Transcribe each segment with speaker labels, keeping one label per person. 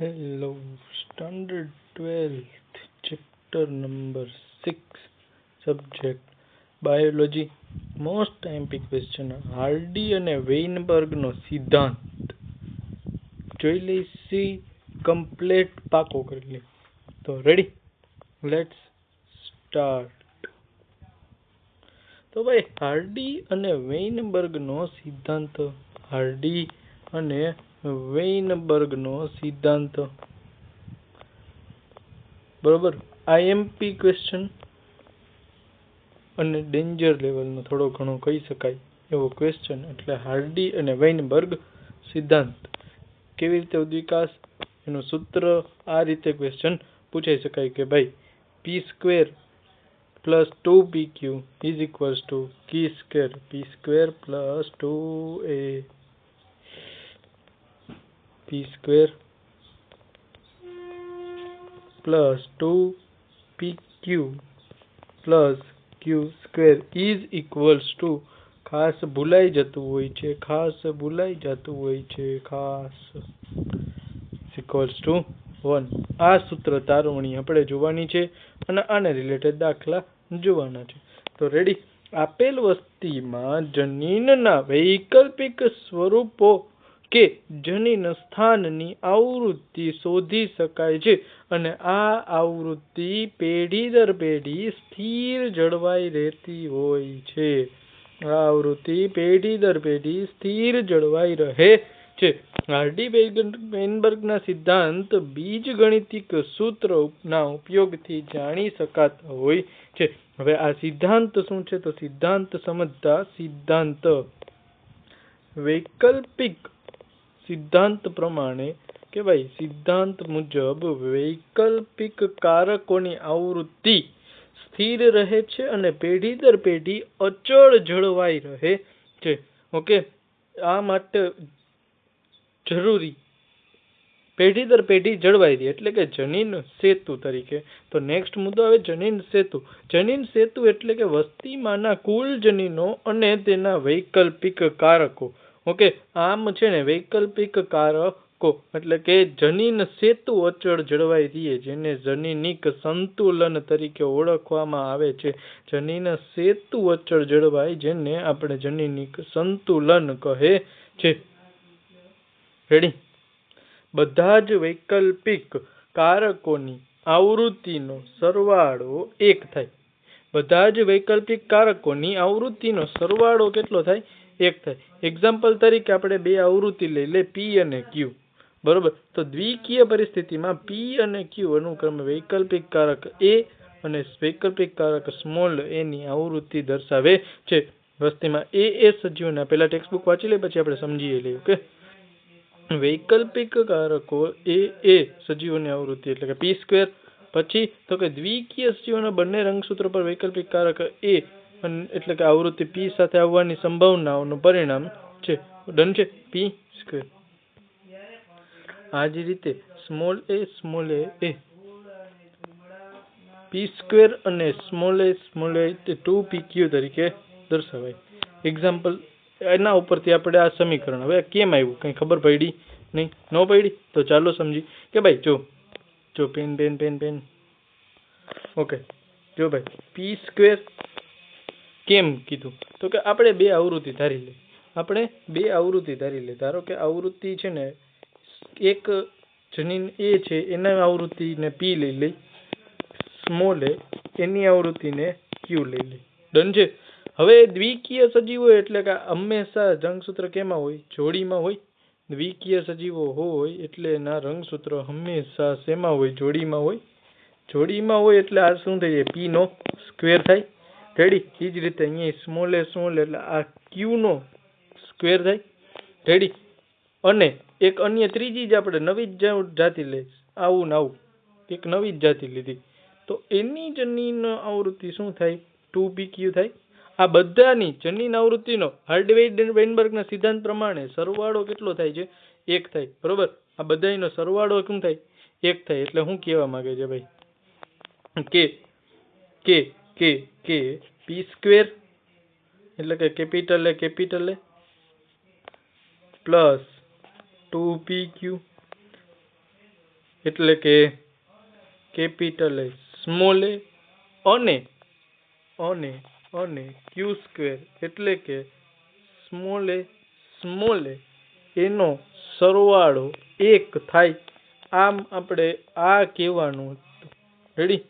Speaker 1: Hello, Standard 12th, Chapter number 6, Subject Biology. Most MP question. Hardy અને વેઇનબર્ગનો સિદ્ધાંત જોઈ લઈશી, complete પાકો કરી લે. તો રેડી, લેટ્સ સ્ટાર્ટ. તો ભાઈ હાર્ડી અને વેઇનબર્ગનો સિદ્ધાંત. હાર્ડી અને વેઇનબર્ગનો સિદ્ધાંત, બરોબર. આઈએમપી ક્વેશ્ચન અને ડેન્જર લેવલનો થોડો ઘણો કહી શકાય એવો ક્વેશ્ચન. એટલે હાર્ડી અને વેઇનબર્ગ સિદ્ધાંત કેવી રીતે ઉદ્વિકાસ, એનું સૂત્ર. આ રીતે ક્વેશ્ચન પૂછાઈ શકાય કે ભાઈ p² + 2pq is equals to q², p² + 2a p² + 2pq + q² is equals to, ખાસ ભૂલાઈ જતું હોય છે, ઇક્વલ્સ ટુ 1. આ સૂત્ર તારવણી આપણે જોવાની છે અને આને રિલેટેડ દાખલા જોવાના છે. તો રેડી. આપેલ વસ્તીમાં જનીનના વૈકલ્પિક સ્વરૂપો કે જનીન સ્થાનની આવૃત્તિ શોધી શકાય છે અને આ આવૃત્તિ પેઢી દર પેઢી સ્થિર જળવાઈ રહેતી હોય છે. હાર્ડી-વેઇનબર્ગના સિદ્ધાંત બીજગણિતિક સૂત્રના ઉપયોગથી જાણી શકાતા હોય છે. હવે આ સિદ્ધાંત શું છે? તો સિદ્ધાંત સમજતા સિદ્ધાંત વૈકલ્પિક સિદ્ધાંત પ્રમાણે કે ભાઈ સિદ્ધાંત મુજબ વૈકલ્પિક કારકોની આવૃત્તિ સ્થિર રહે છે અને પેઢી દર પેઢી અચળ જળવાઈ રહે છે. ઓકે, આ માટે જરૂરી પેઢી દર પેઢી જળવાઈ રહે એટલે કે જનીન સેતુ તરીકે. તો નેક્સ્ટ મુદ્દો આવે જનીન સેતુ. જનીન સેતુ એટલે કે વસ્તીમાંના કુલ જનીનો અને તેના વૈકલ્પિક કારકો. ઓકે, આમ છે ને વૈકલ્પિક કારકો એટલે કે જનીન સેતુ અચળ જળવાઈ રહે, જેને જનીનિક સંતુલન તરીકે ઓળખવામાં આવે છે. જનીન સેતુ અચળ જળવાય, જેને આપણે જનીનિક સંતુલન કહે છે. રેડી. બધા જ વૈકલ્પિક કારકોની આવૃત્તિનો સરવાળો 1 થાય. બધા જ વૈકલ્પિક કારકોની આવૃત્તિનો સરવાળો કેટલો થાય? 1 થાય. એક્ઝામ્પલ તરીકે આપણે બે આવૃત્તિ લઈ લે, P અને Q, બરોબર. તો દ્વિકીય પરિસ્થિતિમાં P અને Q અનુક્રમે વૈકલ્પિક કારક A અને વૈકલ્પિક કારક સ્મોલ a ની આવૃત્તિ દર્શાવે છે. વસ્તીમાં એ સજીવોના પહેલા ટેક્સ્ટબુક વાંચી લે, પછી આપણે સમજી લઈએ. ઓકે, વૈકલ્પિક કારકો એ સજીવોની આવૃત્તિ એટલે કે p². પછી તો કે દ્વિકીય સજીવોના બંને રંગસૂત્રો પર વૈકલ્પિક કારક A એટલે કે આવૃત્તિ P સાથે આવવાની સંભાવનાઓનું પરિણામ છે. ડન છે, p². આ જ રીતે સ્મોલ a p² અને સ્મોલ a 2pq તરીકે દર્શાવાય. એક્ઝામ્પલ એના ઉપરથી આપણે આ સમીકરણ. હવે કેમ આવ્યું કઈ ખબર પડી નહીં? ન પડી તો ચાલો સમજી કે ભાઈ જો પેન. ઓકે, જો ભાઈ p² કેમ કીધું? તો કે આપણે બે આવૃત્તિ ધારી લે. ધારો કે આવૃત્તિ છે ને એક જનીન A છે, એના આવૃત્તિને P લઈ લઈ, સ્મોલ a એની આવૃત્તિને Q લઈ લઈ. ડન છે. હવે દ્વિકીય સજીવો એટલે કે હંમેશા રંગસૂત્ર કેમાં હોય? જોડીમાં હોય. દ્વિકીય સજીવો હોય એટલે એના રંગસૂત્ર હંમેશા શેમાં હોય? જોડીમાં હોય એટલે આ શું થઈ જાય? P નો સ્ક્વેર થાય. રેડી. એ જ રીતે અહીંયા સ્મોલ a એટલે આ Q નો સ્ક્વેર થાય. રેડી. અને એક અન્ય ત્રીજી જ આપણે નવી જ જાતિ લે, આવું એક નવી જ જાતિ લીધી, તો એની જનીન આવૃત્તિ શું થાય? 2pq થાય. આ બધાની જનીન આવૃત્તિનો હાર્ડી-વેઇનબર્ગના સિદ્ધાંત પ્રમાણે સરવાળો કેટલો થાય છે? 1 થાય. બરોબર. આ બધાનો સરવાળો શું થાય? 1 થાય. એટલે શું કહેવા માંગે છે ભાઈ? કે p² એટલે કે કેપિટલ A પ્લસ 2pq એટલે કે કેપિટલ એ સ્મોલ એ અને ક્યુ સ્ક્વેર એટલે કે સ્મોલ એ એનો સરવાળો 1 થાય. આમ આપણે આ કહેવાનું. રેડી?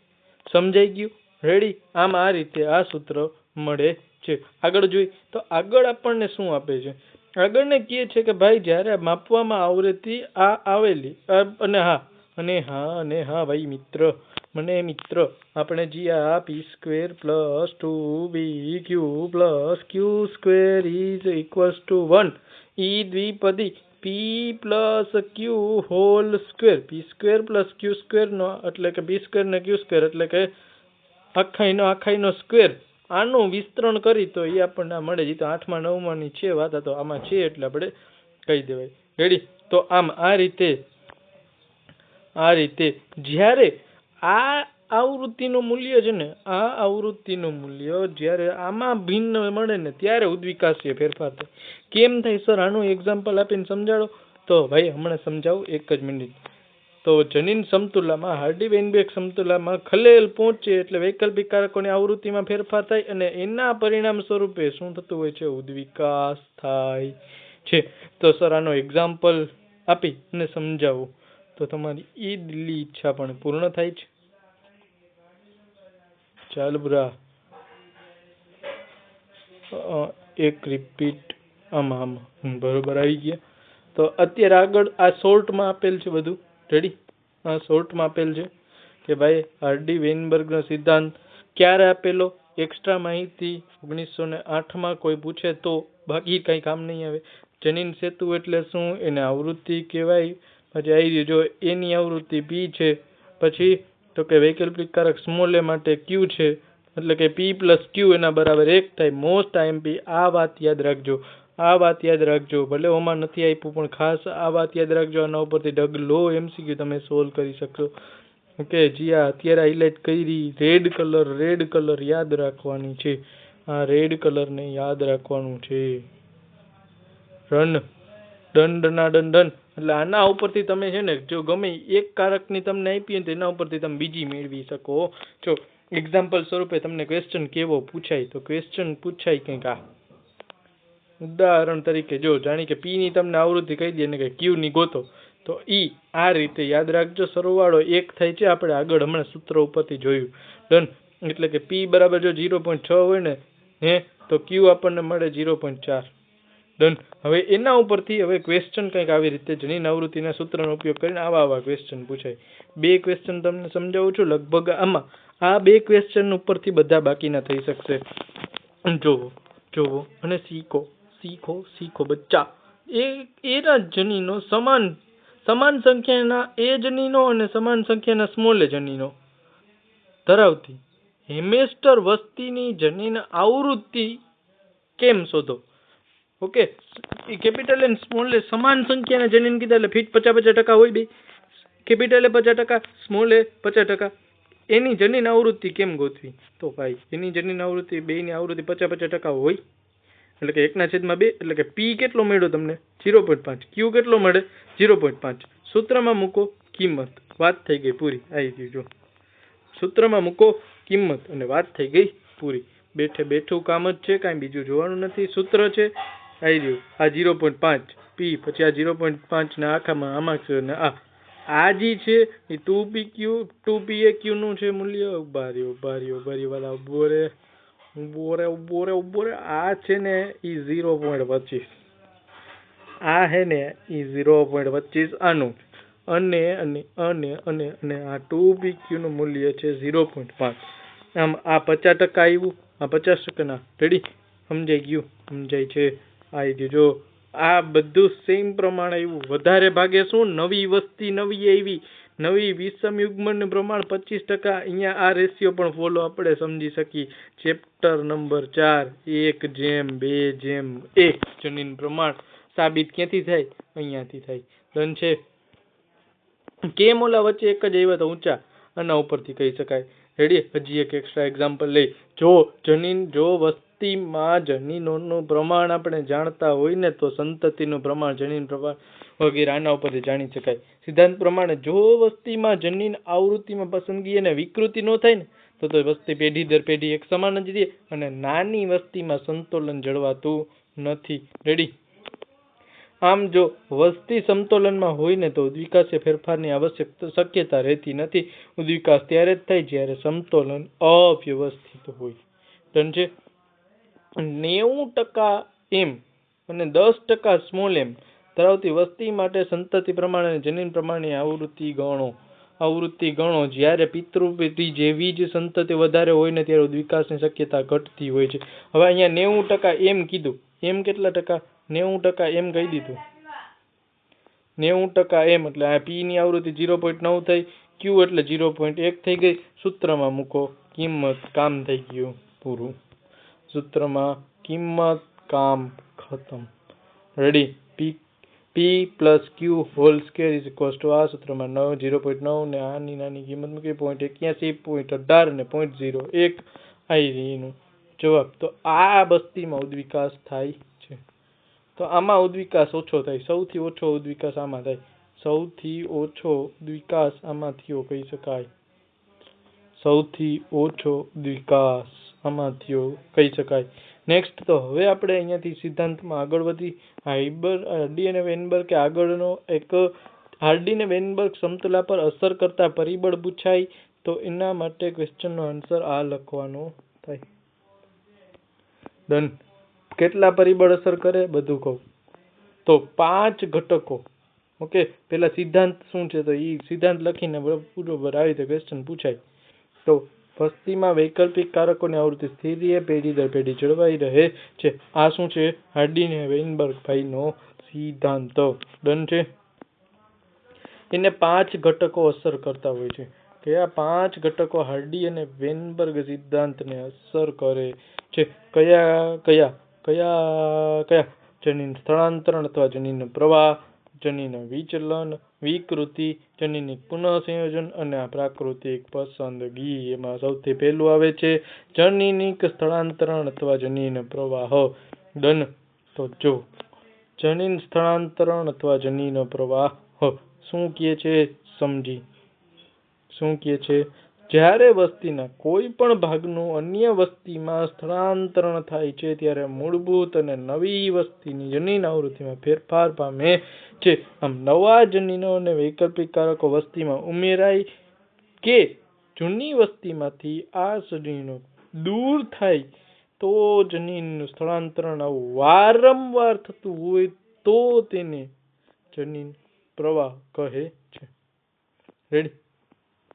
Speaker 1: સમજાઈ ગયું? રેડી? આમ આ રીતે આ સૂત્ર મળે છે. આગળ જોઈ તો આગળ આપણને શું આપે છે? આગળને કહે છે કે ભાઈ જ્યારે માપવામાં આવૃત્તિ આ આવેલી અને હા ભાઈ મિત્ર આપણે જી આ p² + 2bq + q² = 1 ઈ દ્વિપદી p + q whole square p² + q² નો એટલે કે p² ને q² એટલે કે આખાઈનો સ્ક્વેર આનું વિસ્તરણ કરી તો એ આપણને મળે છે. તો 8મા 9મા ની છે વાત, તો આમાં છે એટલે આપણે કહી દેવાય. રેડી? તો આમ આ રીતે જ્યારે આ આવૃત્તિનું મૂલ્ય છે ને જ્યારે આમાં ભિન્ન મળે ને ત્યારે ઉદ્વિકાસીય ફેરફાર થાય. કેમ થાય સર? આનું એક્ઝામ્પલ આપીને સમજાડો. તો ભાઈ હમણાં સમજાવું, એક જ મિનિટ. તો જનીન સમતુલામાં હાર્ડી-વેઇનબેર્ગ સમતુલામાં ખલેલ પહોંચે એટલે વૈકલ્પિક કારકોની આવૃત્તિમાં ફેરફાર થાય અને એના પરિણામ સ્વરૂપે શું થતું હોય છે? ઉદ્વિકાસ થાય છે. તો સર આનો એક્ઝામ્પલ આપી અને સમજાવું તો તમારી એ દિલ્હી ઈચ્છા પણ પૂર્ણ થાય છે. ચાલ બરા, એક રિપીટ. આમાં બરોબર આવી ગયા. તો અત્યારે આગળ આ શોર્ટમાં આપેલ છે બધું. રેડી? આ શોર્ટમાં આપેલ છે કે ભાઈ હાર્ડી-વેઇનબર્ગનો સિદ્ધાંત ક્યારે આપેલો, એક્સ્ટ્રા માહિતી 1908માં કોઈ પૂછે તો, બાકી કઈ કામ નહીં આવે. જનીન સેતુ એટલે શું? એને આવૃત્તિ કહેવાય. પછી આવી જો એની આવૃત્તિ p છે. પછી તો કે વૈકલ્પિક કારક સ્મોલ એ માટે q છે એટલે કે p + q એના બરાબર 1 થાય. મોસ્ટ IMP આ વાત યાદ રાખજો. ભલે ઓમાં નથી આપ્યું પણ ખાસ આ વાત યાદ રાખજો. આના ઉપરથી ઢગલો MCQ તમે સોલ્વ કરી શકશો. ઓકે જી આ અત્યારે હાઇલાઇટ કરી રેડ કલર યાદ રાખવાની છે. આ રેડ કલરને યાદ રાખવાનું છે. ડન. એટલે આના ઉપરથી તમે છે ને જો ગમે એક કારકની તમને આપી હોય તો એના ઉપરથી તમે બીજી મેળવી શકો છો. એક્ઝામ્પલ સ્વરૂપે તમને ક્વેશ્ચન કેવો પૂછાય? તો ક્વેશ્ચન પૂછાય કંઈક આ ઉદાહરણ તરીકે જો જાણી કે p ની તમને આવૃત્તિ કહી દે ને કે q ની ગોતો, તો આ રીતે યાદ રાખજો. સરવાળો 1 થાય છે. આપણે આગળ હમણાં સૂત્ર ઉપરથી જોયું. ડન. એટલે કે p બરાબર જો 0.6 હોય ને તો q આપણને મળે 0.4. ડન. હવે એના ઉપરથી હવે ક્વેશ્ચન કંઈક આવી રીતે જનીન આવૃત્તિના સૂત્રનો ઉપયોગ કરીને આવા ક્વેશ્ચન પૂછાય. 2 ક્વેશ્ચન તમને સમજાવું છું. લગભગ આમાં આ 2 ક્વેશ્ચન ઉપરથી બધા બાકીના થઈ શકશે. જોવો અને શીખો બચ્ચા. એના જનીનો સમાન સંખ્યાના એ જનીનો અને સમાન સંખ્યાના સ્મોલ એ જનીનો ધરાવતી હેમેસ્ટર વસ્તીની જનીન આવૃત્તિ કેમ શોધો? ઓકે, કેપિટલ એન્ડ સ્મોલ એ સમાન સંખ્યાના જનીન કીધા એટલે ફિટ 50% હોય બે. કેપિટલ એ 50%, સ્મોલ એ 50%. એની જનીન આવૃત્તિ કેમ ગોતવી? તો ભાઈ એની જનીન આવૃત્તિ બેની આવૃત્તિ 50% હોય એટલે કે 1/2 એટલે કે p કેટલો મળ્યો તમને? 0.5. q કેટલો મળે? 0.5. સૂત્રમાં મૂકો કિંમત, વાત થઈ ગઈ પૂરી. આવી ગયું જો સૂત્રમાં મૂકો કિંમત અને વાત થઈ ગઈ પૂરી. બેઠું કામ જ છે, કાંઈ બીજું જોવાનું નથી. સૂત્ર છે આવી રહ્યું આ 0.5 p, પછી આ 0.5 ને આમાં છે ને આ જી છે એ 2paq નું છે મૂલ્ય. ઉભા રહ્યો ઉભો રે. આ છે ને એ 0.25. આ હે ને એ 0.25 આનું અને આ 2pq નું મૂલ્ય છે 0.5. આમ આ 50% આવ્યું, આ 50% ના. રેડી? સમજાઈ ગયું? સમજાય છે? આવી ગયું જો આ બધું સેમ પ્રમાણ આવ્યું. વધારે ભાગે શું નવી વસ્તી નવી વિષમ યુગ્મનું પ્રમાણ 25%. અહીંયા આ રેશિયો પણ ફોલો આપણે સમજી શકીએ. ચેપ્ટર નંબર 4 1:2:1 જનીન પ્રમાણ સાબિત ક્યાંથી થાય? અહીંયાથી થાય. ડન છે? કેમ ઓલા વચ્ચે એક જ આવ્યા તો ઊંચા? આના ઉપરથી કહી શકાય. રેડી? હજી એક એક્સ્ટ્રા એક્ઝામ્પલ લઈ. જો વસ્તીમાં જનીનોનું પ્રમાણ આપણે જાણતા હોય ને તો સંતતિનું પ્રમાણ, જનીન પ્રમાણ વગેરે આના ઉપરથી જાણી શકાય. સિદ્ધાંત પ્રમાણે જો વસ્તીમાં જનીન આવૃત્તિમાં પસંદગી અને વિકૃતિ ન થાય ને તો વસ્તી પેઢી દર પેઢી એક સમાન જ રહે અને નાની વસ્તીમાં સંતુલન જળવાતું નથી. રેડી? આમ જો વસ્તી સમતોલનમાં હોય ને તો ઉદ્વિકાસ ફેરફારની આવશ્યક શક્યતા રહેતી નથી. ઉદ્વિકાસ ત્યારે જ થાય જ્યારે સમતોલન અવ્યવસ્થિત હોય. ડન છે? 90% એમ અને 10% સ્મોલ એમ ધરાવતી વસ્તી માટે સંતતિ પ્રમાણ અને જનીન પ્રમાણની આવૃત્તિ ગણો. જ્યારે પિતૃપેઢી જેવી જ સંતતિ વધારે હોય ને ત્યારે ઉદ્વિકાસની શક્યતા ઘટતી હોય છે. હવે અહીંયા 90% એમ કીધું. એમ કેટલા ટકા? 90% એમ કહી દીધું. 90% એમ એટલે આ પી ની આવૃત્તિ 0.9 થઈ, ક્યુ એટલે 0.1 થઈ ગઈ. સૂત્રમાં મૂકો, કિંમત, કામ થઈ ગયું પૂરું. સૂત્રમાં કિંમત, કામ ખતમ. Ready? P plus Q whole square is equal to આ સૂત્રમાં 0.9 ને આની નાની કિંમત મૂકી 0.81, 0.18 ને 0.01 આવી એનું જવાબ. તો આ વસ્તીમાં ઉદ્વિકાસ થાય છે. તો આમાં ઉદ્વિકાસ ઓછો થાય. સૌથી ઓછો ઉદ્વિકાસ આમાં થાય. સૌથી ઓછો ઉદ્વિકાસ આમાં થયો કહી શકાય. સૌથી ઓછો ઉદ્વિકાસ આમાં થયો કહી શકાય. નેક્સ્ટ તો હવે આપણે અહીંયાથી સિદ્ધાંતમાં આગળ વધી. હાર્ડી અને વેનબર્ગ કે આગળનો એક હાર્ડી અને વેનબર્ગ સમતુલા પર અસર કરતા પરિબળ પૂછાય તો એના માટે ક્વેશ્ચનનો આન્સર આ લખવાનો થાય. ડન. કેટલા પરિબળ અસર કરે બધું કહું તો 5 ઘટકો. ઓકે, પેલા સિદ્ધાંત શું છે તો એ સિદ્ધાંત લખીને બરોબર આવી રીતે ક્વેશ્ચન પૂછાય. તો વસ્તીમાં વૈકલ્પિક કારકોની આવૃત્તિ સ્થિર રહે, પેઢી દર પેઢી જળવાઈ રહે છે. આ શું છે? હાર્ડી અને વેનબર્ગ ભાઈનો સિદ્ધાંત. ડન છે? એને 5 ઘટકો અસર કરતા હોય છે. કયા 5 ઘટકો હાર્ડી અને વેનબર્ગ સિદ્ધાંતને અસર કરે છે? કયા કયા કયા કયા? જનીન સ્થળાંતરણ અથવા જનીન પ્રવાહ, જનીન વિચલન, વિકૃતિ, જનીનિક પુનઃસંયોજન અને પ્રાકૃતિક પસંદગી. એમાં સૌથી પહેલું આવે છે જનીનિક સ્થળાંતરણ અથવા જનીન પ્રવાહ. ડન. તો જો જનીન સ્થળાંતરણ અથવા જનીન પ્રવાહ શું કહે છે સમજી. શું કહે છે? જ્યારે વસ્તીના કોઈ પણ ભાગનું અન્ય વસ્તીમાં સ્થળાંતરણ થાય છે ત્યારે મૂળભૂત અને નવી વસ્તીની જનીન આવૃત્તિમાં ફેરફાર પામે છે. આમ નવા જનીનો અને વૈકલ્પિક કારકો વસ્તીમાં ઉમેરાય કે જૂની વસ્તીમાંથી આ જનીનો દૂર થાય તો જનીનનું સ્થળાંતરણ આવું વારંવાર થતું હોય તો તેને જનીન પ્રવાહ કહે છે. રેડી?